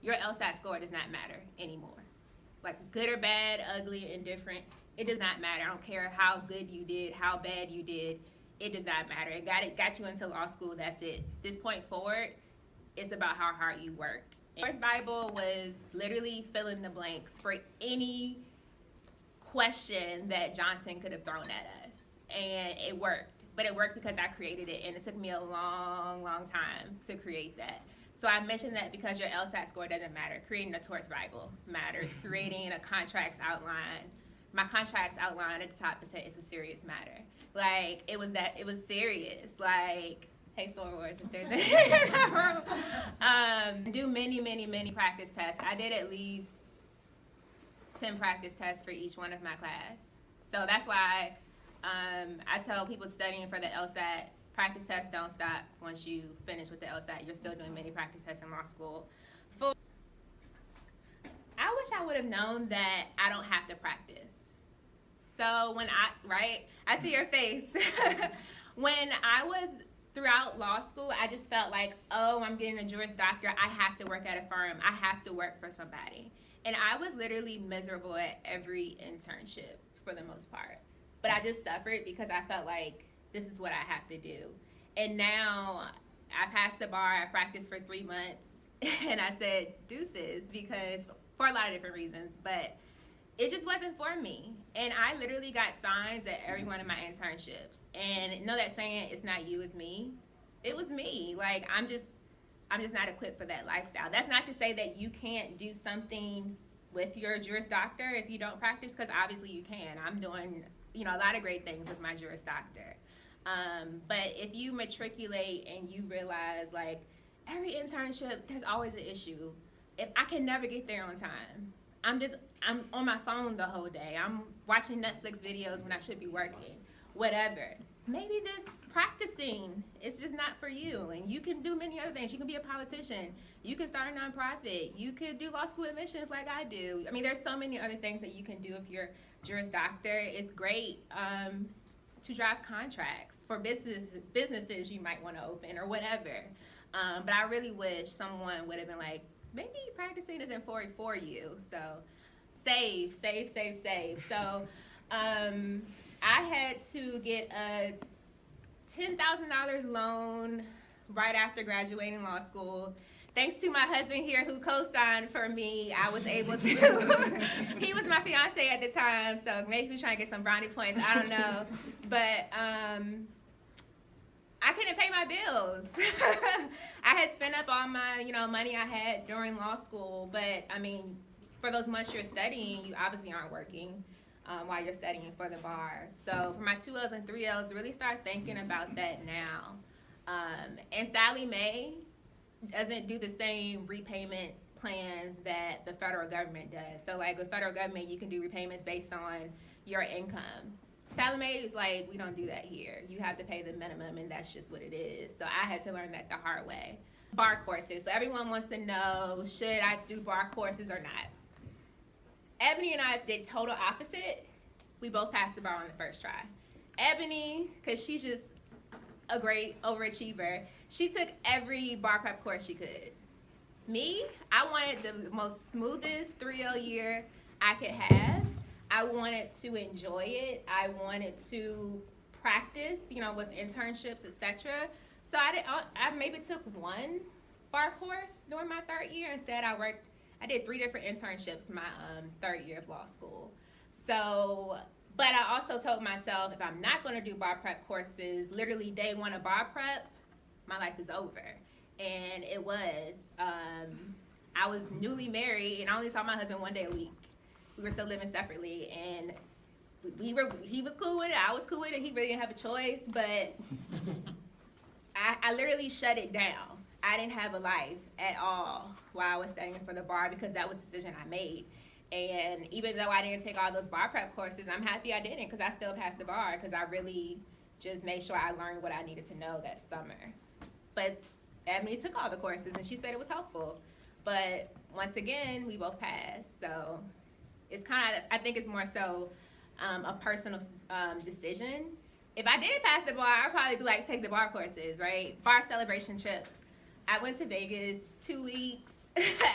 your LSAT score does not matter anymore. Like good or bad, ugly, indifferent, it does not matter. I don't care how good you did, how bad you did. It does not matter. It got you into law school. That's it. This point forward, it's about how hard you work. First Bible was literally fill in the blanks for any question that Johnson could have thrown at us, and it worked. But it worked because I created it, and it took me a long, long time to create that. So I mentioned that because your LSAT score doesn't matter. Creating a torts Bible matters. Creating a contracts outline. My contracts outline at the top said it's a serious matter. Like, it was serious. Like, hey, Star Wars, if there's any. Do many practice tests. I did at least 10 practice tests for each one of my class. So that's why I tell people studying for the LSAT, practice tests don't stop once you finish with the LSAT. You're still doing many practice tests in law school. I wish I would have known that I don't have to practice. So when I see your face. When I was throughout law school, I just felt like, oh, I'm getting a Juris Doctor. I have to work at a firm. I have to work for somebody. And I was literally miserable at every internship for the most part. But I just suffered because I felt like this is what I have to do. And now I passed the bar. I practiced for 3 months. And I said deuces because for a lot of different reasons. But it just wasn't for me. And I literally got signs at every one of my internships. And you know that saying, it's not you, it's me? It was me. Like, I'm just not equipped for that lifestyle. That's not to say that you can't do something with your Juris Doctor if you don't practice, because obviously you can. I'm doing, a lot of great things with my Juris Doctor. But if you matriculate and you realize, like, every internship, there's always an issue. If I can never get there on time, I'm on my phone the whole day. I'm watching Netflix videos when I should be working, whatever. Maybe this practicing is just not for you, and you can do many other things. You can be a politician. You can start a nonprofit. You could do law school admissions like I do. I mean, there's so many other things that you can do if you're Juris Doctor. It's great to draft contracts for businesses you might want to open or whatever. But I really wish someone would have been like, maybe practicing isn't for you. So save. So I had to get a $10,000 loan right after graduating law school. Thanks to my husband here who co-signed for me, I was able to. He was my fiance at the time, so maybe he was trying to get some brownie points. I don't know. But I couldn't pay my bills. I had spent up all my, money I had during law school. But, I mean, for those months you're studying, you obviously aren't working while you're studying for the bar. So for my 2Ls and 3Ls, really start thinking about that now. And Sally Mae doesn't do the same repayment plans that the federal government does. So, like, with federal government, you can do repayments based on your income. Sally Mae is like, we don't do that here. You have to pay the minimum, and that's just what it is. So I had to learn that the hard way. Bar courses. So everyone wants to know, should I do bar courses or not? Ebony and I did total opposite. We both passed the bar on the first try. Ebony, because she's just a great overachiever, she took every bar prep course she could. Me, I wanted the most smoothest 3L year I could have. I wanted to enjoy it. I wanted to practice, with internships, etc. So I maybe took one bar course during my third year. Instead, I did 3 different internships my third year of law school. So, but I also told myself, if I'm not going to do bar prep courses, literally day 1 of bar prep, my life is over. And it was. I was newly married, and I only saw my husband 1 day a week. We were still living separately, and he was cool with it. I was cool with it. He really didn't have a choice, but I literally shut it down. I didn't have a life at all while I was studying for the bar because that was the decision I made. And even though I didn't take all those bar prep courses, I'm happy I didn't because I still passed the bar because I really just made sure I learned what I needed to know that summer. But Ebony took all the courses, and she said it was helpful. But once again, we both passed, so it's kind of, I think it's more so a personal decision. If I did pass the bar, I'd probably be like, take the bar courses, right? Bar celebration trip. I went to Vegas 2 weeks.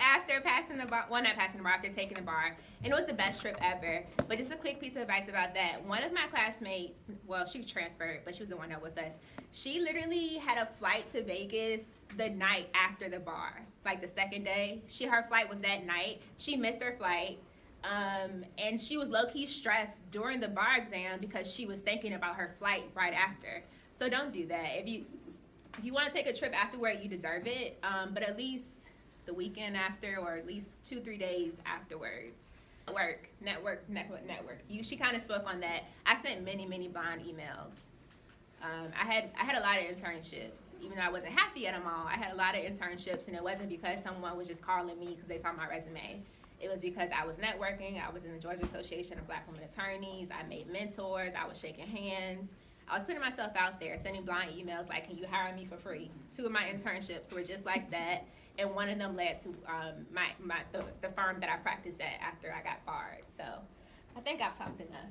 after passing the bar, well, not passing the bar, after taking the bar, and it was the best trip ever. But just a quick piece of advice about that. One of my classmates, well, she transferred, but she was the one that with us. She literally had a flight to Vegas the night after the bar, like the second day. Her flight was that night. She missed her flight. And she was low-key stressed during the bar exam because she was thinking about her flight right after. So don't do that. If you want to take a trip afterward, you deserve it. But at least the weekend after, or at least 2-3 days afterwards. Network. She kind of spoke on that. I sent many blind emails. I had a lot of internships, even though I wasn't happy at them all. I had a lot of internships, and it wasn't because someone was just calling me because they saw my resume. It was because I was networking. I was in the Georgia Association of Black Women Attorneys. I made mentors. I was shaking hands. I was putting myself out there, sending blind emails like, can you hire me for free? 2 of my internships were just like that, and one of them led to the firm that I practiced at after I got barred. So I think I've talked enough.